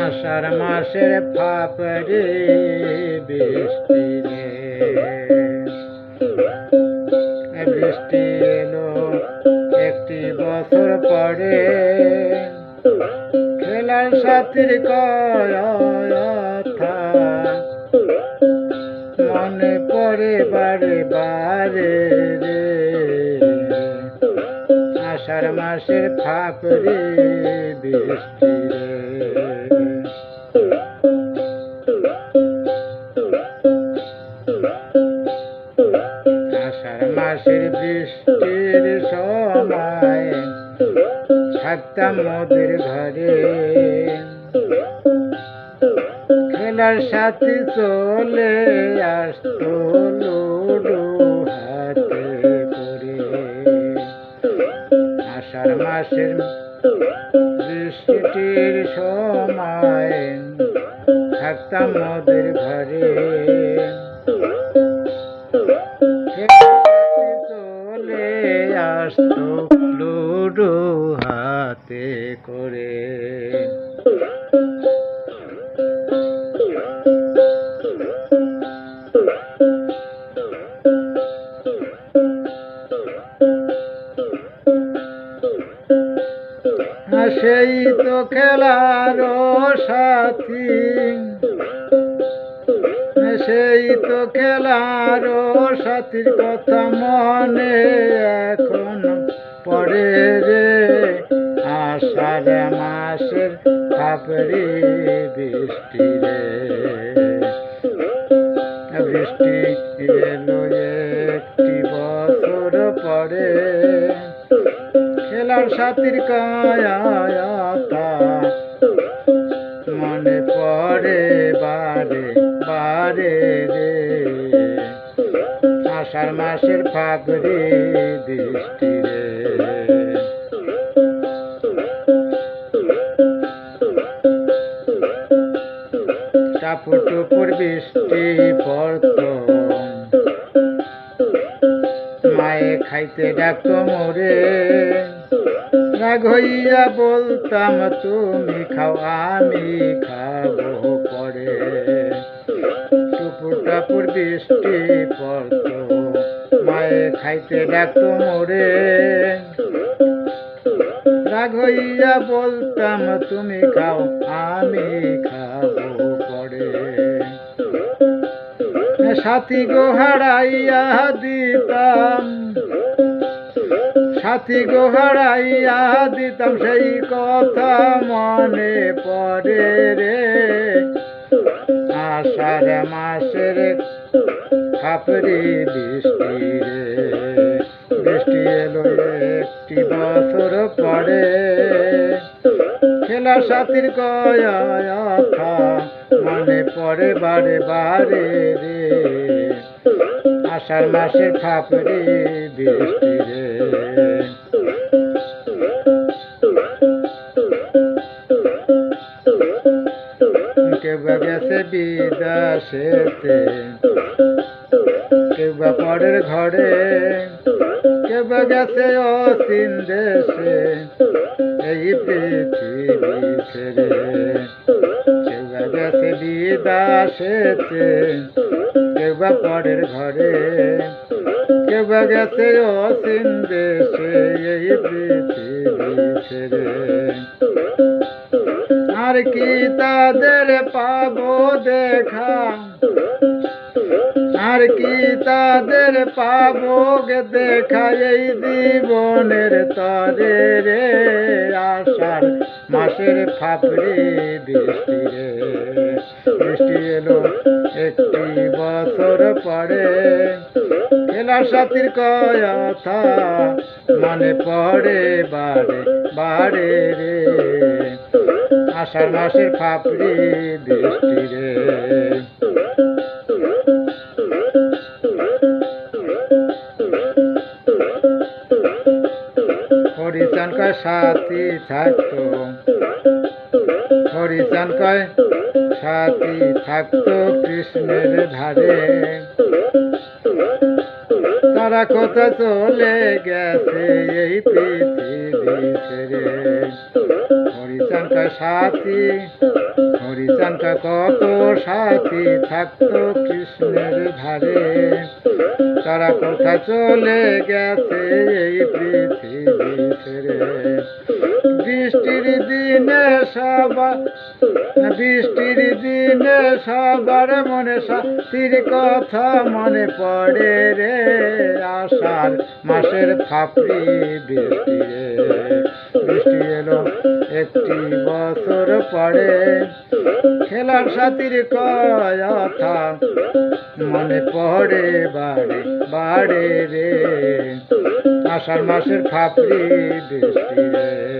আষাঢ় মাসের ফাপড়ে বৃষ্টি রে, বৃষ্টি এলো একটি বছর পরে, খেলার সাথীর কথা মনে পড়ে বারে বারে রে। আষাঢ় মাসের ফাপড়ে বৃষ্টি রে, আষাঢ় মাসের বৃষ্টির সময় থাকতাম মোদের ঘরে, খেলার সাথী চলে আসতো লুডু হাতে করে। আষাঢ় মাসের বৃষ্টির সময় থাকতাম মোদের ঘরে, চলে আসতো লুডু হাতে করে। সেই তো খেলার সাথী, সেই তো খেলার সাথীর কথা মনে এখন পড়ে রে। আষাঢ় মাসের ফাপড়ে বৃষ্টি রে, বৃষ্টি এলো একটি বছর পরে, খেলার সাথীর কথা মনে পড়ে বারে বারে রে। আষাঢ় মাসের ফাপড়ে বৃষ্টি রে, টাপুর টুপুর বৃষ্টি পড়তো, মায়ে খাইতে ডাকতো মোরে, রাগ হইয়া বলতাম তুমি খাও আমি খাবো পরে। টুপুর টাপুর বৃষ্টি পড়তো, মায়ে খাইতে ডাকতো মোরে, রাগ হইয়া বলতাম তুমি খাও আমি খাবো পরে। সাথী গো হারাইয়া দিতাম, সাথী গো হারাইয়া দিতাম, সেই কথা মনে পড়ে রে। আষাঢ় মাসের ফাপড়ে বৃষ্টি রে, বৃষ্টি এলো একটি বছর পরে, খেলার সাথীর কথা মনে পড়ে বারে বারে রে। আষাঢ় মাসের ফাপড়ে বৃষ্টি রে, কেউ বা গেছে বিদেশেতে, কেউ বা পরের ঘরে, কেউ বা গেছে অচিন দেশে এই পৃথিবী ছেড়ে। কেউ বা গেছে বিদেশেতে, কেউ বা পরের ঘরে, কেউ বা গেছে অচিন দেশে এই পৃথিবী ছেড়ে। আর কি তাদের পাবো দেখা, আর কি তাদের পাবো দেখা এই জীবনের তরে রে। আষাঢ় মাসের ফাপড়ে বৃষ্টি রে, বৃষ্টি এলো একটি বছর পরে, খেলার সাথীর কথা মনে পড়ে বারে বারে রে। আষাঢ় মাসের ফাপড়ে বৃষ্টি রে, হরিচান কয় সাথী থাকতো, হরিচান কয় সাথী থাকতো কৃষ্ণের ধারে, তারা কোথায় চলে গেছে এই পৃথিবী ছেড়ে। হরিচাঁদটা সাথী, হরিচাঁদটা কত সাথী থাকতো কৃষ্ণের ধারে। তারা কোথায় চলে গেছে এই পৃথিবী ছেড়ে। বৃষ্টির দিনে সবার মনে সাথীর কথা মনে পড়ে রে। আষাঢ় মাসের ফাপড়ি বৃষ্টি রে। বৃষ্টি এলো একটি বছর পরে। খেলার সাথীর কথা মনে পড়ে বাড়ে বাড়ে রে। আষাঢ় মাসের ফাপড়ি বৃষ্টি রে।